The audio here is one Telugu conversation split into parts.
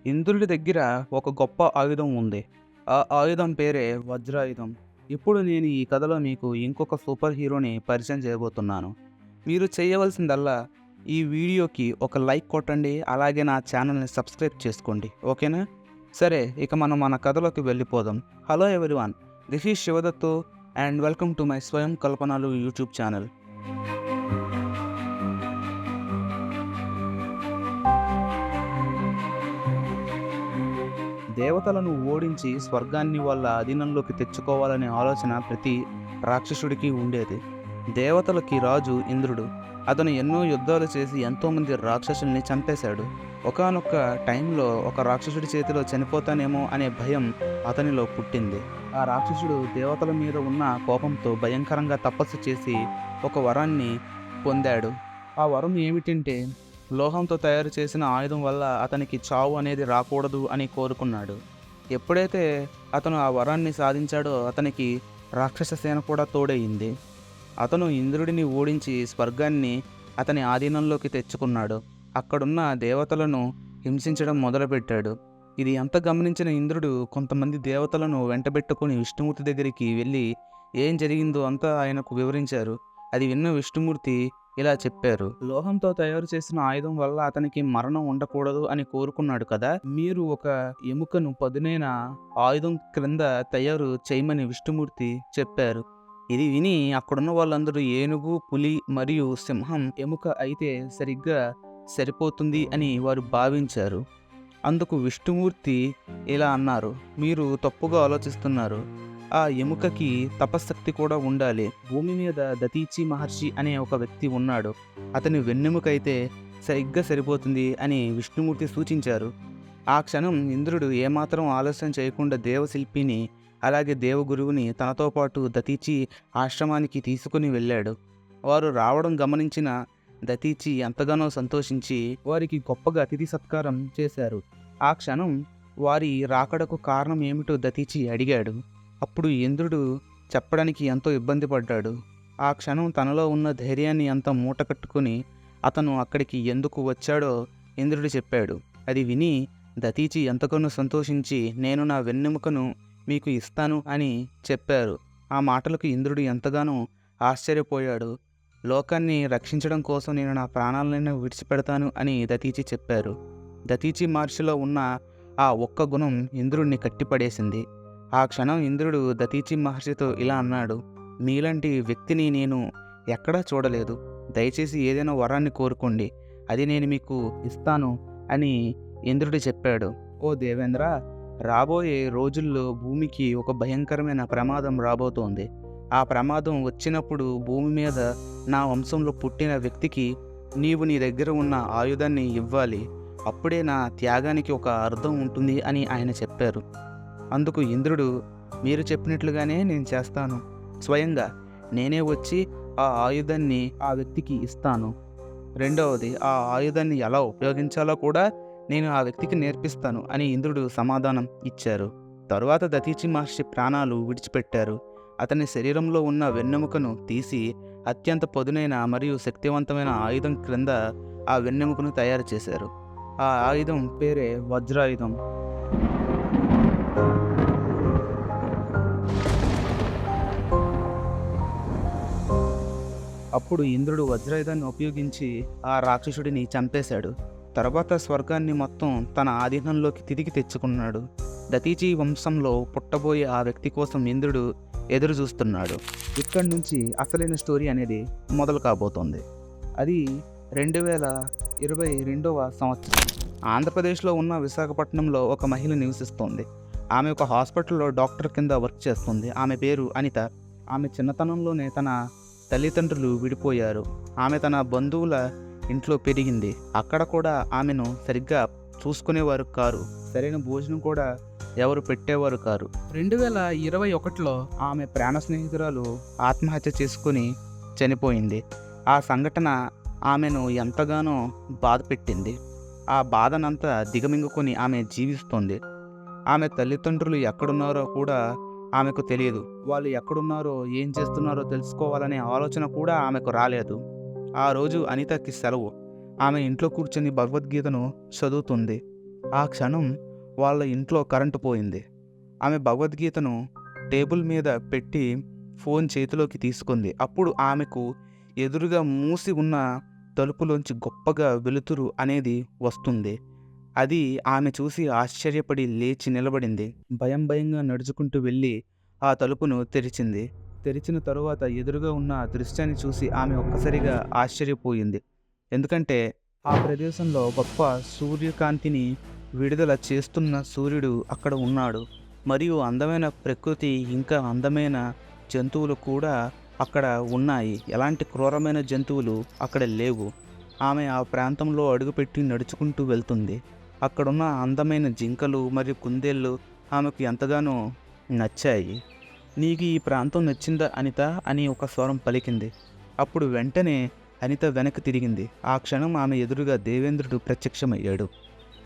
ఇంద్రుడి దగ్గర ఒక గొప్ప ఆయుధం ఉంది. ఆ ఆయుధం పేరే వజ్రాయుధం. ఇప్పుడు నేను ఈ కథలో మీకు ఇంకొక సూపర్ హీరోని పరిచయం చేయబోతున్నాను. మీరు చేయవలసిందల్లా ఈ వీడియోకి ఒక లైక్ కొట్టండి. అలాగే నా ఛానల్‌ని సబ్స్క్రైబ్ చేసుకోండి. ఓకేనా? సరే, ఇక మనం మన కథలోకి వెళ్ళిపోదాం. Hello everyone. This is Shivadattu and welcome to my Swayam Kalpanalu YouTube channel. దేవతలను ఓడించి స్వర్గాన్ని వాళ్ళ అధీనంలోకి తెచ్చుకోవాలనే ఆలోచన ప్రతి రాక్షసుడికి ఉండేది. దేవతలకి రాజు ఇంద్రుడు. అతను ఎన్నో యుద్ధాలు చేసి ఎంతోమంది రాక్షసుల్ని చంపేశాడు. ఒకానొక టైంలో ఒక రాక్షసుడి చేతిలో చనిపోతానేమో అనే భయం అతనిలో పుట్టింది. ఆ రాక్షసుడు దేవతల మీద ఉన్న కోపంతో భయంకరంగా తపస్సు చేసి ఒక వరాన్ని పొందాడు. ఆ వరం ఏమిటంటే, లోహంతో తయారు చేసిన ఆయుధం వల్ల అతనికి చావు అనేది రాకూడదు అని కోరుకున్నాడు. ఎప్పుడైతే అతను ఆ వరాన్ని సాధించాడో అతనికి రాక్షస సేన కూడా తోడయింది. అతను ఇంద్రుడిని ఓడించి స్వర్గాన్ని అతని ఆధీనంలోకి తెచ్చుకున్నాడు. అక్కడున్న దేవతలను హింసించడం మొదలుపెట్టాడు. ఇది అంత గమనించిన ఇంద్రుడు కొంతమంది దేవతలను వెంటబెట్టుకుని విష్ణుమూర్తి దగ్గరికి వెళ్ళి ఏం జరిగిందో అంతా ఆయనకు వివరించారు. అది విన్న విష్ణుమూర్తి ఇలా చెప్పారు: లోహంతో తయారు చేసిన ఆయుధం వల్ల అతనికి మరణం ఉండకూడదు అని కోరుకున్నాడు కదా, మీరు ఒక ఎముకను పదునైన ఆయుధం క్రింద తయారు చేయమని విష్ణుమూర్తి చెప్పారు. ఇది విని అక్కడున్న వాళ్ళందరూ ఏనుగు, పులి మరియు సింహం ఎముక అయితే సరిగ్గా సరిపోతుంది అని వారు భావించారు. అందుకు విష్ణుమూర్తి ఇలా అన్నారు: మీరు తప్పుగా ఆలోచిస్తున్నారు. ఆ ఎముకకి తపశ్శక్తి కూడా ఉండాలి. భూమి మీద దతీచి మహర్షి అనే ఒక వ్యక్తి ఉన్నాడు. అతని వెన్నెముకైతే సరిగ్గా సరిపోతుంది అని విష్ణుమూర్తి సూచించారు. ఆ క్షణం ఇంద్రుడు ఏమాత్రం ఆలస్యం చేయకుండా దేవశిల్పిని అలాగే దేవగురువుని తనతో పాటు దతీచి ఆశ్రమానికి తీసుకుని వెళ్ళాడు. వారు రావడం గమనించిన దతీచి ఎంతగానో సంతోషించి వారికి గొప్పగా అతిథి సత్కారం చేశారు. ఆ క్షణం వారి రాకడకు కారణం ఏమిటో దతీచి అడిగాడు. అప్పుడు ఇంద్రుడు చెప్పడానికి ఎంతో ఇబ్బంది పడ్డాడు. ఆ క్షణం తనలో ఉన్న ధైర్యాన్ని అంతా మూటకట్టుకుని అతను అక్కడికి ఎందుకు వచ్చాడో ఇంద్రుడు చెప్పాడు. అది విని దతీచి ఎంతగానో సంతోషించి, నేను నా వెన్నెముకను మీకు ఇస్తాను అని చెప్పారు. ఆ మాటలకు ఇంద్రుడు ఎంతగానో ఆశ్చర్యపోయాడు. లోకాన్ని రక్షించడం కోసం నేను నా ప్రాణాలను విడిచిపెడతాను అని దతీచి చెప్పారు. దతీచి మహర్షిలో ఉన్న ఆ ఒక్క గుణం ఇంద్రుడిని కట్టిపడేసింది. ఆ క్షణం ఇంద్రుడు దతీచి మహర్షితో ఇలా అన్నాడు: మీలాంటి వ్యక్తిని నేను ఎక్కడా చూడలేదు. దయచేసి ఏదైనా వరాన్ని కోరుకోండి, అది నేను మీకు ఇస్తాను అని ఇంద్రుడు చెప్పాడు. ఓ దేవేంద్ర, రాబోయే రోజుల్లో భూమికి ఒక భయంకరమైన ప్రమాదం రాబోతోంది. ఆ ప్రమాదం వచ్చినప్పుడు భూమి మీద నా వంశంలో పుట్టిన వ్యక్తికి నీవు నీ దగ్గర ఉన్న ఆయుధాన్ని ఇవ్వాలి. అప్పుడే నా త్యాగానికి ఒక అర్థం ఉంటుంది అని ఆయన చెప్పారు. అందుకు ఇంద్రుడు, మీరు చెప్పినట్లుగానే నేను చేస్తాను. స్వయంగా నేనే వచ్చి ఆ ఆయుధాన్ని ఆ వ్యక్తికి ఇస్తాను. రెండవది, ఆ ఆయుధాన్ని ఎలా ఉపయోగించాలో కూడా నేను ఆ వ్యక్తికి నేర్పిస్తాను అని ఇంద్రుడు సమాధానం ఇచ్చారు. తరువాత దతీచి మహర్షి ప్రాణాలు విడిచిపెట్టారు. అతని శరీరంలో ఉన్న వెన్నెముకను తీసి అత్యంత పదునైన మరియు శక్తివంతమైన ఆయుధం క్రింద ఆ వెన్నెముకను తయారు చేశారు. ఆ ఆయుధం పేరే వజ్రాయుధం. అప్పుడు ఇంద్రుడు వజ్రాయుధాన్ని ఉపయోగించి ఆ రాక్షసుడిని చంపేశాడు. తర్వాత స్వర్గాన్ని మొత్తం తన ఆధీనంలోకి తిరిగి తెచ్చుకున్నాడు. దతీచి వంశంలో పుట్టబోయే ఆ వ్యక్తి కోసం ఇంద్రుడు ఎదురు చూస్తున్నాడు. ఇక్కడి నుంచి అసలైన స్టోరీ అనేది మొదలు కాబోతోంది. అది 2022వ సంవత్సరం. ఆంధ్రప్రదేశ్లో ఉన్న విశాఖపట్నంలో ఒక మహిళ నివసిస్తోంది. ఆమె ఒక హాస్పిటల్లో డాక్టర్ కింద వర్క్ చేస్తుంది. ఆమె పేరు అనిత. ఆమె చిన్నతనంలోనే తన తల్లిదండ్రులు విడిపోయారు. ఆమె తన బంధువుల ఇంట్లో పెరిగింది. అక్కడ కూడా ఆమెను సరిగ్గా చూసుకునేవారు కారు. సరైన భోజనం కూడా ఎవరు పెట్టేవారు కారు. 2021లో ఆమె ప్రాణ స్నేహితురాలు ఆత్మహత్య చేసుకుని చనిపోయింది. ఆ సంఘటన ఆమెను ఎంతగానో బాధ పెట్టింది. ఆ బాధనంతా దిగమింగుకొని ఆమె జీవిస్తోంది. ఆమె తల్లిదండ్రులు ఎక్కడున్నారో కూడా ఆమెకు తెలియదు. వాళ్ళు ఎక్కడున్నారో ఏం చేస్తున్నారో తెలుసుకోవాలనే ఆలోచన కూడా ఆమెకు రాలేదు. ఆ రోజు అనితకి సెలవు. ఆమె ఇంట్లో కూర్చొని భగవద్గీతను చదువుతుంది. ఆ క్షణం వాళ్ళ ఇంట్లో కరెంటు పోయింది. ఆమె భగవద్గీతను టేబుల్ మీద పెట్టి ఫోన్ చేతిలోకి తీసుకుంది. అప్పుడు ఆమెకు ఎదురుగా మూసి ఉన్న తలుపులోంచి గొప్పగా వెలుతురు అనేది వస్తుంది. అది ఆమె చూసి ఆశ్చర్యపడి లేచి నిలబడింది. భయంగా నడుచుకుంటూ వెళ్ళి ఆ తలుపును తెరిచింది. తెరిచిన తరువాత ఎదురుగా ఉన్న ఆ దృశ్యాన్ని చూసి ఆమె ఒక్కసారిగా ఆశ్చర్యపోయింది. ఎందుకంటే ఆ ప్రదేశంలో గొప్ప సూర్యకాంతిని విడుదల చేస్తున్న సూర్యుడు అక్కడ ఉన్నాడు. మరియు అందమైన ప్రకృతి, ఇంకా అందమైన జంతువులు కూడా అక్కడ ఉన్నాయి. ఎలాంటి క్రూరమైన జంతువులు అక్కడ లేవు. ఆమె ఆ ప్రాంతంలో అడుగుపెట్టి నడుచుకుంటూ వెళ్తుంది. అక్కడున్న అందమైన జింకలు మరియు కుందేళ్ళు ఆమెకు ఎంతగానో నచ్చాయి. నీకు ఈ ప్రాంతం నచ్చిందా అనిత అని ఒక స్వరం పలికింది. అప్పుడు వెంటనే అనిత వెనక్కి తిరిగింది. ఆ క్షణం ఆమె ఎదురుగా దేవేంద్రుడు ప్రత్యక్షమయ్యాడు.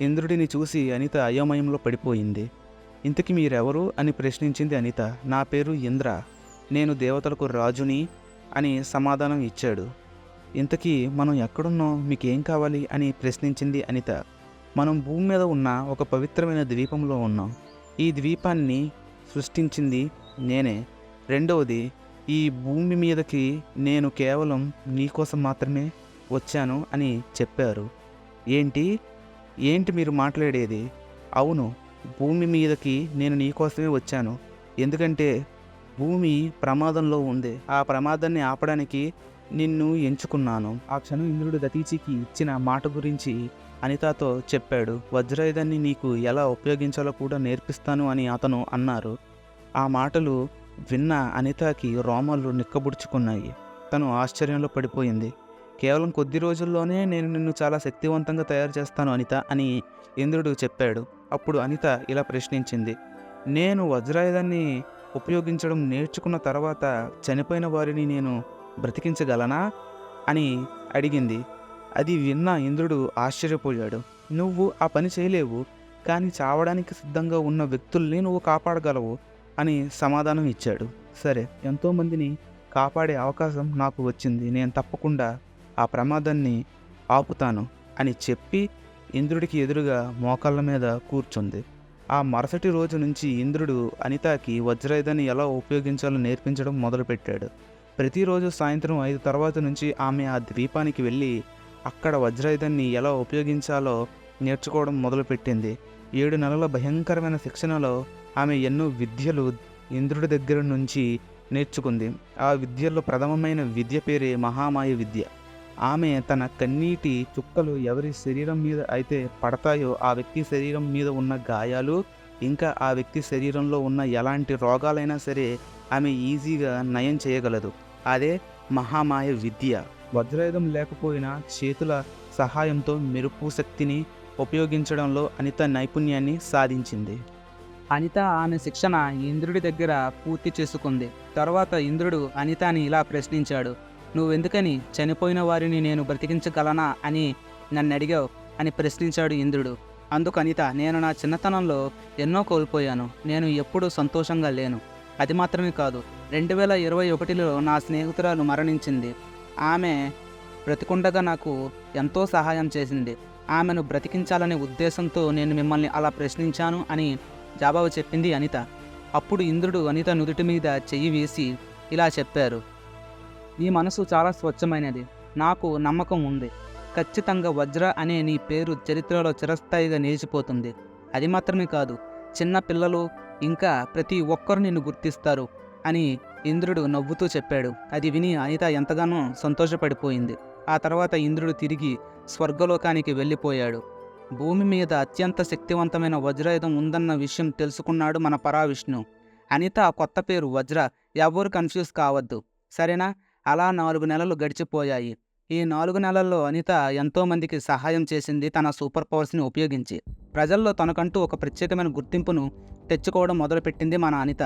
ఇంద్రుడిని చూసి అనిత అయోమయంలో పడిపోయింది. ఇంతకీ మీరెవరు అని ప్రశ్నించింది అనిత. నా పేరు ఇంద్ర, నేను దేవతలకు రాజుని అని సమాధానం ఇచ్చాడు. ఇంతకీ మనం ఎక్కడున్నాం, మీకేం కావాలి అని ప్రశ్నించింది అనిత. మనం భూమి మీద ఉన్న ఒక పవిత్రమైన ద్వీపంలో ఉన్నాం. ఈ ద్వీపాన్ని సృష్టించింది నేనే. రెండవది, ఈ భూమి మీదకి నేను కేవలం నీకోసం మాత్రమే వచ్చాను అని చెప్పారు. ఏంటి మీరు మాట్లాడేది? అవును, భూమి మీదకి నేను నీకోసమే వచ్చాను. ఎందుకంటే భూమి ప్రమాదంలో ఉంది. ఆ ప్రమాదాన్ని ఆపడానికి నిన్ను ఎంచుకున్నాను. ఆ క్షణం ఇంద్రుడు దతీచికి ఇచ్చిన మాట గురించి అనితతో చెప్పాడు. వజ్రాయుధాన్ని నీకు ఎలా ఉపయోగించాలో కూడా నేర్పిస్తాను అని అతను అన్నారు. ఆ మాటలు విన్న అనితకి రోమాలు నిక్కబుడుచుకున్నాయి. తను ఆశ్చర్యంలో పడిపోయింది. కేవలం కొద్ది రోజుల్లోనే నేను నిన్ను చాలా శక్తివంతంగా తయారు చేస్తాను అనిత అని ఇంద్రుడు చెప్పాడు. అప్పుడు అనిత ఇలా ప్రశ్నించింది. నేను వజ్రాయుధాన్ని ఉపయోగించడం నేర్చుకున్న తర్వాత చనిపోయిన వారిని నేను బ్రతికించగలనా అని అడిగింది. అది విన్న ఇంద్రుడు ఆశ్చర్యపోయాడు. నువ్వు ఆ పని చేయలేవు, కానీ చావడానికి సిద్ధంగా ఉన్న వ్యక్తుల్ని నువ్వు కాపాడగలవు అని సమాధానం ఇచ్చాడు. సరే, ఎంతోమందిని కాపాడే అవకాశం నాకు వచ్చింది. నేను తప్పకుండా ఆ ప్రమాదాన్ని ఆపుతాను అని చెప్పి ఇంద్రుడికి ఎదురుగా మోకాళ్ళ మీద కూర్చుంది. ఆ మరుసటి రోజు నుంచి ఇంద్రుడు అనితకి వజ్రాయుధాన్ని ఎలా ఉపయోగించాలో నేర్పించడం మొదలుపెట్టాడు. ప్రతిరోజు సాయంత్రం 5 తర్వాత నుంచి ఆమె ఆ ద్వీపానికి వెళ్ళి అక్కడ వజ్రాయుధాన్ని ఎలా ఉపయోగించాలో నేర్చుకోవడం మొదలుపెట్టింది. 7 నెలల భయంకరమైన శిక్షణలో ఆమె ఎన్నో విద్యలు ఇంద్రుడి దగ్గర నుంచి నేర్చుకుంది. ఆ విద్యల్లో ప్రథమమైన విద్య పేరే మహామాయ విద్య. ఆమె తన కన్నీటి చుక్కలు ఎవరి శరీరం మీద అయితే పడతాయో ఆ వ్యక్తి శరీరం మీద ఉన్న గాయాలు, ఇంకా ఆ వ్యక్తి శరీరంలో ఉన్న ఎలాంటి రోగాలైనా సరే ఆమె ఈజీగా నయం చేయగలదు. అదే మహామాయ విద్య. వజ్రాయుధం లేకపోయినా చేతుల సహాయంతో మెరుపు శక్తిని ఉపయోగించడంలో అనిత నైపుణ్యాన్ని సాధించింది. అనిత ఆమె శిక్షణ ఇంద్రుడి దగ్గర పూర్తి చేసుకుంది. తర్వాత ఇంద్రుడు అనితని ఇలా ప్రశ్నించాడు. నువ్వెందుకని చనిపోయిన వారిని నేను బ్రతికించగలనా అని నన్ను అడిగావు అని ప్రశ్నించాడు ఇంద్రుడు. అందుకు అనిత, నేను నా చిన్నతనంలో ఎన్నో కోల్పోయాను. నేను ఎప్పుడూ సంతోషంగా లేను. అది మాత్రమే కాదు, 2021లో నా స్నేహితురాలు మరణించింది. ఆమె బ్రతికుండగా నాకు ఎంతో సహాయం చేసింది. ఆమెను బ్రతికించాలనే ఉద్దేశంతో నేను మిమ్మల్ని అలా ప్రశ్నించాను అని జవాబు చెప్పింది అనిత. అప్పుడు ఇంద్రుడు అనిత నుదుటి మీద చెయ్యి వేసి ఇలా చెప్పారు. నీ మనసు చాలా స్వచ్ఛమైనది. నాకు నమ్మకం ఉంది. ఖచ్చితంగా వజ్ర అనే నీ పేరు చరిత్రలో చిరస్థాయిగా నిలిచిపోతుంది. అది మాత్రమే కాదు, చిన్న పిల్లలు ఇంకా ప్రతి ఒక్కరు నిన్ను గుర్తిస్తారు అని ఇంద్రుడు నవ్వుతూ చెప్పాడు. అది విని అనిత ఎంతగానో సంతోషపడిపోయింది. ఆ తర్వాత ఇంద్రుడు తిరిగి స్వర్గలోకానికి వెళ్ళిపోయాడు. భూమి మీద అత్యంత శక్తివంతమైన వజ్రాయుధం ఉందన్న విషయం తెలుసుకున్నాడు మన పరావిష్ణు. అనిత కొత్త పేరు వజ్ర. ఎవరు కన్ఫ్యూజ్ కావద్దు, సరేనా? అలా 4 నెలలు గడిచిపోయాయి. ఈ 4 నెలల్లో అనిత ఎంతోమందికి సహాయం చేసింది తన సూపర్ పవర్స్ని ఉపయోగించి. ప్రజల్లో తనకంటూ ఒక ప్రత్యేకమైన గుర్తింపును తెచ్చుకోవడం మొదలుపెట్టింది మన అనిత.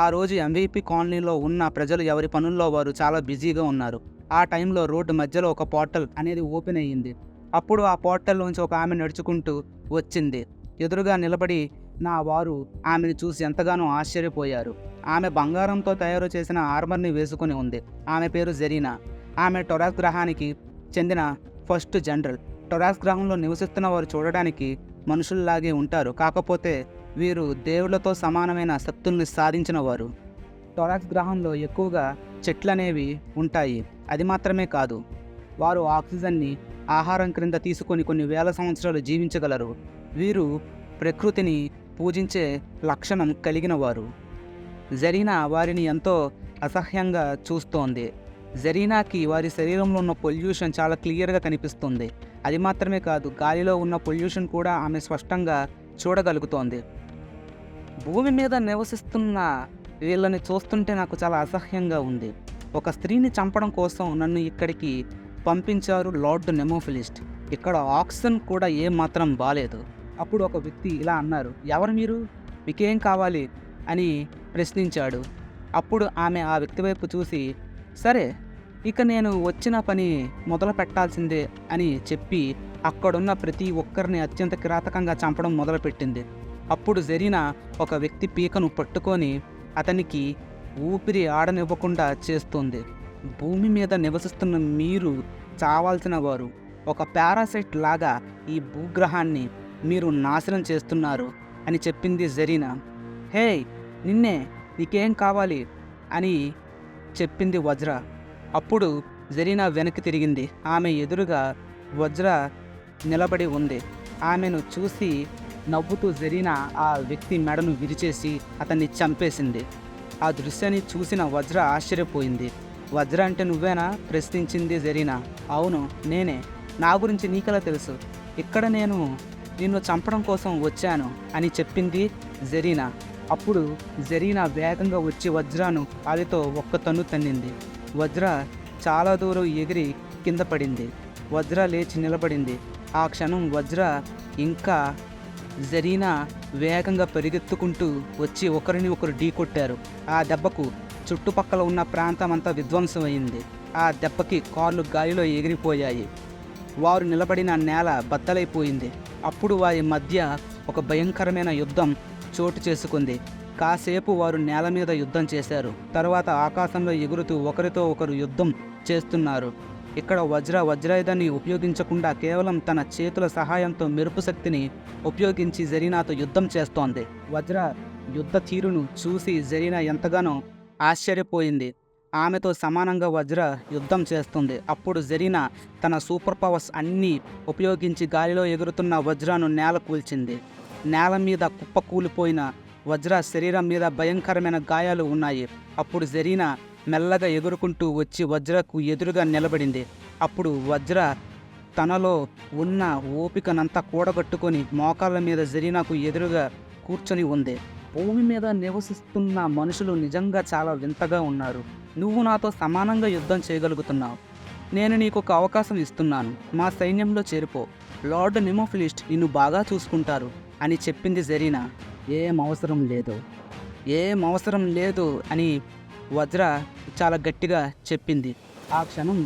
ఆ రోజు MVP కాలనీలో ఉన్న ప్రజలు ఎవరి పనుల్లో వారు చాలా బిజీగా ఉన్నారు. ఆ టైంలో రోడ్డు మధ్యలో ఒక పోర్టల్ అనేది ఓపెన్ అయ్యింది. అప్పుడు ఆ పోర్టల్లోంచి ఒక ఆమె నడుచుకుంటూ వచ్చింది. ఎదురుగా నిలబడి నా వారు ఆమెను చూసి ఎంతగానో ఆశ్చర్యపోయారు. ఆమె బంగారంతో తయారు చేసిన ఆర్మర్ని వేసుకుని ఉంది. ఆమె పేరు జరీనా. ఆమె టొరాస్ గ్రహానికి చెందిన ఫస్ట్ జనరల్. టొరాస్ గ్రహంలో నివసిస్తున్న వారు చూడడానికి మనుషుల్లాగే ఉంటారు, కాకపోతే వీరు దేవుళ్ళతో సమానమైన శక్తుల్ని సాధించిన వారు. టొరాక్స్ గ్రహంలో ఎక్కువగా చెట్లనేవి ఉంటాయి. అది మాత్రమే కాదు, వారు ఆక్సిజన్ని ఆహారం క్రింద తీసుకొని కొన్ని వేల సంవత్సరాలు జీవించగలరు. వీరు ప్రకృతిని పూజించే లక్షణం కలిగిన వారు. జరీనా వారిని ఎంతో అసహ్యంగా చూస్తోంది. జరీనాకి వారి శరీరంలో ఉన్న పొల్యూషన్ చాలా క్లియర్గా కనిపిస్తుంది. అది మాత్రమే కాదు, గాలిలో ఉన్న పొల్యూషన్ కూడా ఆమె స్పష్టంగా చూడగలుగుతోంది. భూమి మీద నివసిస్తున్న వీళ్ళని చూస్తుంటే నాకు చాలా అసహ్యంగా ఉంది. ఒక స్త్రీని చంపడం కోసం నన్ను ఇక్కడికి పంపించారు లార్డ్ నెమోఫిలిస్ట్. ఇక్కడ ఆక్సిజన్ కూడా ఏమాత్రం బాలేదు. అప్పుడు ఒక వ్యక్తి ఇలా అన్నారు, ఎవరు మీరు, మీకేం కావాలి అని ప్రశ్నించాడు. అప్పుడు ఆమె ఆ వ్యక్తి వైపు చూసి, సరే ఇక నేను వచ్చిన పని మొదలు పెట్టాల్సిందే అని చెప్పి అక్కడున్న ప్రతి ఒక్కరిని అత్యంత కిరాతకంగా చంపడం మొదలుపెట్టింది. అప్పుడు జరీనా ఒక వ్యక్తి పీకను పట్టుకొని అతనికి ఊపిరి ఆడనివ్వకుండా చేస్తుంది. భూమి మీద నివసిస్తున్న మీరు చావాల్సిన వారు. ఒక పారాసైట్ లాగా ఈ భూగ్రహాన్ని మీరు నాశనం చేస్తున్నారు అని చెప్పింది జరీనా. హే నిన్నే, నీకేం కావాలి అని చెప్పింది వజ్ర. అప్పుడు జరీనా వెనక్కి తిరిగింది. ఆమె ఎదురుగా వజ్ర నిలబడి ఉంది. ఆమెను చూసి నవ్వుతూ జరీనా ఆ వ్యక్తి మెడను విరిచేసి అతన్ని చంపేసింది. ఆ దృశ్యాన్ని చూసిన వజ్ర ఆశ్చర్యపోయింది. వజ్ర అంటే నువ్వేనా ప్రశ్నించింది జరీనా. అవును నేనే, నా గురించి నీకెలా తెలుసు? ఇక్కడ నేను నిన్ను చంపడం కోసం వచ్చాను అని చెప్పింది జరీనా. అప్పుడు జరీనా వేగంగా వచ్చి వజ్రాను కాలితో ఒక్క తన్ను తన్నింది. వజ్ర చాలా దూరం ఎగిరి కింద పడింది. వజ్ర లేచి నిలబడింది. ఆ క్షణం వజ్ర ఇంకా జరీనా వేగంగా పరిగెత్తుకుంటూ వచ్చి ఒకరిని ఒకరు ఢీకొట్టారు. ఆ దెబ్బకు చుట్టుపక్కల ఉన్న ప్రాంతం అంతా విధ్వంసమైంది. ఆ దెబ్బకి కార్లు గాలిలో ఎగిరిపోయాయి. వారు నిలబడిన నేల బద్దలైపోయింది. అప్పుడు వారి మధ్య ఒక భయంకరమైన యుద్ధం చోటు చేసుకుంది. కాసేపు వారు నేల మీద యుద్ధం చేశారు. తర్వాత ఆకాశంలో ఎగురుతూ ఒకరితో ఒకరు యుద్ధం చేస్తున్నారు. ఇక్కడ వజ్రాయుధాన్ని ఉపయోగించకుండా కేవలం తన చేతుల సహాయంతో మెరుపు శక్తిని ఉపయోగించి జరీనాతో యుద్ధం చేస్తోంది. వజ్ర యుద్ధ తీరును చూసి జరీనా ఎంతగానో ఆశ్చర్యపోయింది. ఆమెతో సమానంగా వజ్ర యుద్ధం చేస్తుంది. అప్పుడు జరీనా తన సూపర్ పవర్స్ అన్నీ ఉపయోగించి గాలిలో ఎగురుతున్న వజ్రాను నేల కూల్చింది. నేల మీద కుప్పకూలిపోయిన వజ్ర శరీరం మీద భయంకరమైన గాయాలు ఉన్నాయి. అప్పుడు జరీనా మెల్లగా ఎగురుకుంటూ వచ్చి వజ్రకు ఎదురుగా నిలబడింది. అప్పుడు వజ్ర తనలో ఉన్న ఓపికనంతా కూడగట్టుకొని మోకాళ్ళ మీద జరీనాకు ఎదురుగా కూర్చొని ఉంది. భూమి మీద నివసిస్తున్న మనుషులు నిజంగా చాలా వింతగా ఉన్నారు. నువ్వు నాతో సమానంగా యుద్ధం చేయగలుగుతున్నావు. నేను నీకు ఒక అవకాశం ఇస్తున్నాను. మా సైన్యంలో చేరిపో. లార్డ్ నెమోఫిలిస్ట్ నిన్ను బాగా చూసుకుంటారు అని చెప్పింది జరీనా. ఏం అవసరం లేదు అని వజ్ర చాలా గట్టిగా చెప్పింది. ఆ క్షణం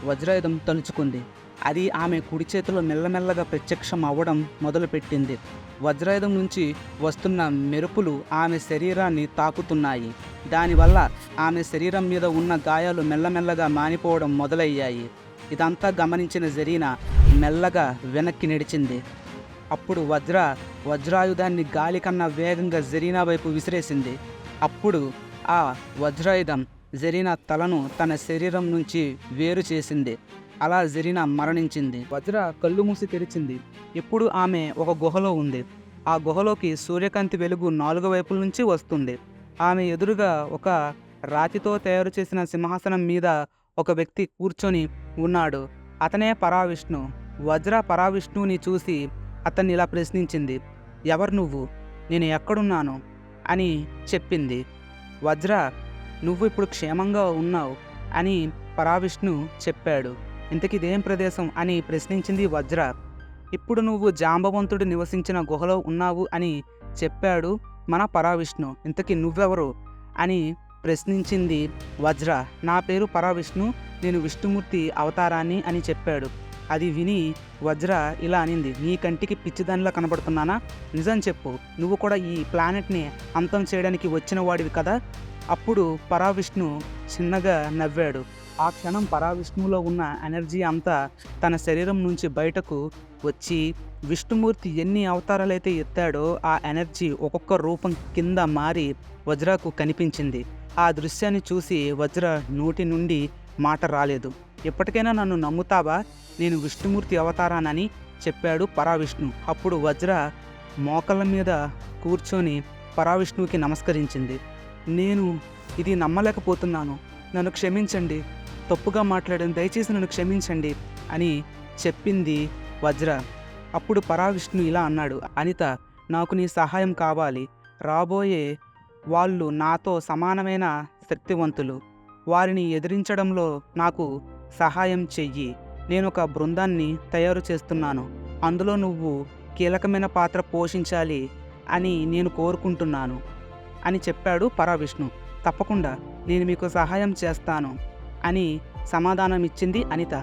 వజ్రాయుధం తలుచుకుంది. అది ఆమె కుడి చేతిలో మెల్లమెల్లగా ప్రత్యక్షం అవ్వడం మొదలుపెట్టింది. వజ్రాయుధం నుంచి వస్తున్న మెరుపులు ఆమె శరీరాన్ని తాకుతున్నాయి. దానివల్ల ఆమె శరీరం మీద ఉన్న గాయాలు మెల్లమెల్లగా మానిపోవడం మొదలయ్యాయి. ఇదంతా గమనించిన జరీనా మెల్లగా వెనక్కి నడిచింది. అప్పుడు వజ్రాయుధాన్ని గాలి కన్నా వేగంగా జరీనా వైపు విసిరేసింది. అప్పుడు ఆ వజ్రాయుధం జరీనా తలను తన శరీరం నుంచి వేరు చేసింది. అలా జరీనా మరణించింది. వజ్ర కళ్ళు మూసి తెరిచింది. ఇప్పుడు ఆమె ఒక గుహలో ఉంది. ఆ గుహలోకి సూర్యకాంతి వెలుగు 4 వైపుల నుంచి వస్తుంది. ఆమె ఎదురుగా ఒక రాతితో తయారు చేసిన సింహాసనం మీద ఒక వ్యక్తి కూర్చొని ఉన్నాడు. అతనే పరావిష్ణు. వజ్ర పరావిష్ణువుని చూసి అతన్ని ఇలా ప్రశ్నించింది. ఎవరు నువ్వు? నేను ఎక్కడున్నాను అని చెప్పింది. వజ్ర నువ్వు ఇప్పుడు క్షేమంగా ఉన్నావు అని పరావిష్ణు చెప్పాడు. ఇంతకీ ఇదేం ప్రదేశం అని ప్రశ్నించింది వజ్ర. ఇప్పుడు నువ్వు జాంబవంతుడు నివసించిన గుహలో ఉన్నావు అని చెప్పాడు మన పరావిష్ణు. ఇంతకీ నువ్వెవరు అని ప్రశ్నించింది వజ్ర. నా పేరు పరావిష్ణు, నేను విష్ణుమూర్తి అవతారాన్ని అని చెప్పాడు. అది విని వజ్ర ఇలా అనింది. నీ కంటికి పిచ్చిదానిలా కనబడుతున్నానా? నిజం చెప్పు, నువ్వు కూడా ఈ ప్లానెట్ని అంతం చేయడానికి వచ్చిన వాడివి కదా? అప్పుడు పరావిష్ణు చిన్నగా నవ్వాడు. ఆ క్షణం పరావిష్ణువులో ఉన్న ఎనర్జీ అంతా తన శరీరం నుంచి బయటకు వచ్చి విష్ణుమూర్తి ఎన్ని అవతారాలైతే ఎత్తాడో ఆ ఎనర్జీ ఒక్కొక్క రూపం కింద మారి వజ్రకు కనిపించింది. ఆ దృశ్యాన్ని చూసి వజ్ర నోటి నుండి మాట రాలేదు. ఎప్పటికైనా నన్ను నమ్ముతావా, నేను విష్ణుమూర్తి అవతారానని చెప్పాడు పరావిష్ణు. అప్పుడు వజ్ర మోకాళ్ళ మీద కూర్చొని పరావిష్ణువుకి నమస్కరించింది. నేను ఇది నమ్మలేకపోతున్నాను, నన్ను క్షమించండి, తప్పుగా మాట్లాడాను, దయచేసి నన్ను క్షమించండి అని చెప్పింది వజ్ర. అప్పుడు పరావిష్ణు ఇలా అన్నాడు, అనిత, నాకు నీ సహాయం కావాలి. రాబోయే వాళ్ళు నాతో సమానమైన శక్తివంతులు. వారిని ఎదిరించడంలో నాకు సహాయం చెయ్యి. నేను ఒక బృందాన్ని తయారు చేస్తున్నాను. అందులో నువ్వు కీలకమైన పాత్ర పోషించాలి అని నేను కోరుకుంటున్నాను అని చెప్పాడు పరావిష్ణు. తప్పకుండా నేను మీకు సహాయం చేస్తాను అని సమాధానం ఇచ్చింది అనిత.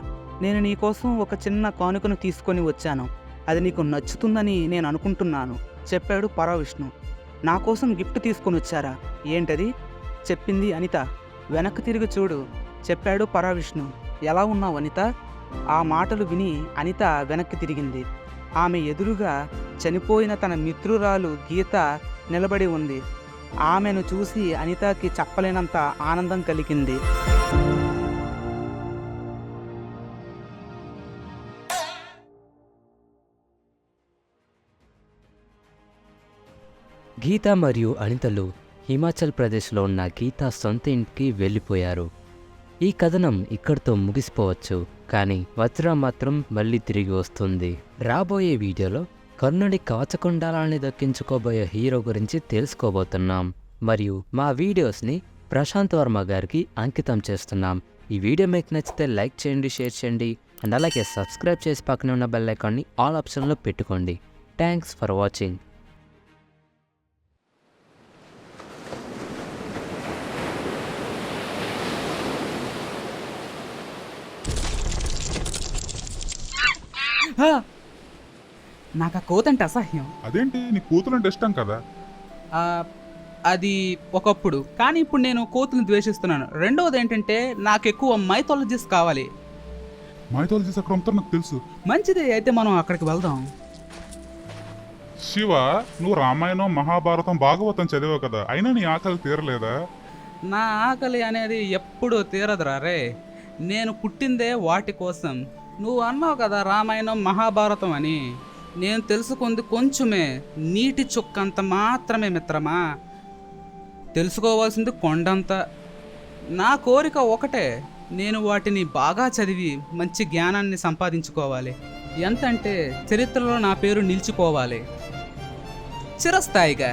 నేను నీకోసం ఒక చిన్న కానుకను తీసుకొని వచ్చాను. అది నీకు నచ్చుతుందని నేను అనుకుంటున్నాను చెప్పాడు పరావిష్ణు. నా కోసం గిఫ్ట్ తీసుకొని వచ్చారా? ఏంటది చెప్పింది అనిత. వెనక్కి తిరిగి చూడు చెప్పాడు పరావిష్ణు. ఎలా ఉన్నావు అనిత? ఆ మాటలు విని అనిత వెనక్కి తిరిగింది. ఆమె ఎదురుగా చనిపోయిన తన మిత్రురాలు గీత నిలబడి ఉంది. ఆమెను చూసి అనితకి చెప్పలేనంత ఆనందం కలిగింది. గీత మరియు అనితలు హిమాచల్ ప్రదేశ్లో ఉన్న గీత సొంత ఇంటికి వెళ్ళిపోయారు. ఈ కథనం ఇక్కడితో ముగిసిపోవచ్చు, కానీ వజ్ర మాత్రం మళ్ళీ తిరిగి వస్తుంది. రాబోయే వీడియోలో కర్ణుడి కవచకుండలాన్ని దక్కించుకోబోయే హీరో గురించి తెలుసుకోబోతున్నాం. మరియు మా వీడియోస్ని ప్రశాంత్ వర్మ గారికి అంకితం చేస్తున్నాం. ఈ వీడియో మీకు నచ్చితే లైక్ చేయండి, షేర్ చేయండి, అండ్ అలాగే సబ్స్క్రైబ్ చేసి పక్కన ఉన్న బెల్ ఐకాన్ని ఆల్ ఆప్షన్లో పెట్టుకోండి. Thanks for watching. నాకు ఆ కోతంటే అసహ్యం. అదేంటి, నీ కూతురంటే ఇష్టం కదా? అది ఒకప్పుడు, కానీ ఇప్పుడు నేను కోతులను ద్వేషిస్తున్నాను. రెండవది ఏంటంటే నాకు ఎక్కువ మైథాలజీస్ కావాలి. మైథాలజీస్ అక్కడ అమ్ముతారు నాకు తెలుసు. మంచిది, అయితే మనం అక్కడికి వెళ్దాం. శివ, నువ్వు రామాయణం, మహాభారతం, భాగవతం చదివావు కదా, అయినా నీ ఆకలి తీరలేదా? నా ఆకలి అనేది ఎప్పుడూ తీరదురా రే. నేను పుట్టిందే వాటి కోసం. నువ్వు అన్నావు కదా రామాయణం, మహాభారతం అని. నేను తెలుసుకుంది కొంచెమే, నీటి చుక్కంత మాత్రమే మిత్రమా. తెలుసుకోవాల్సింది కొండంత. నా కోరిక ఒకటే, నేను వాటిని బాగా చదివి మంచి జ్ఞానాన్ని సంపాదించుకోవాలి. ఎంతంటే చరిత్రలో నా పేరు నిలిచిపోవాలి చిరస్థాయిగా.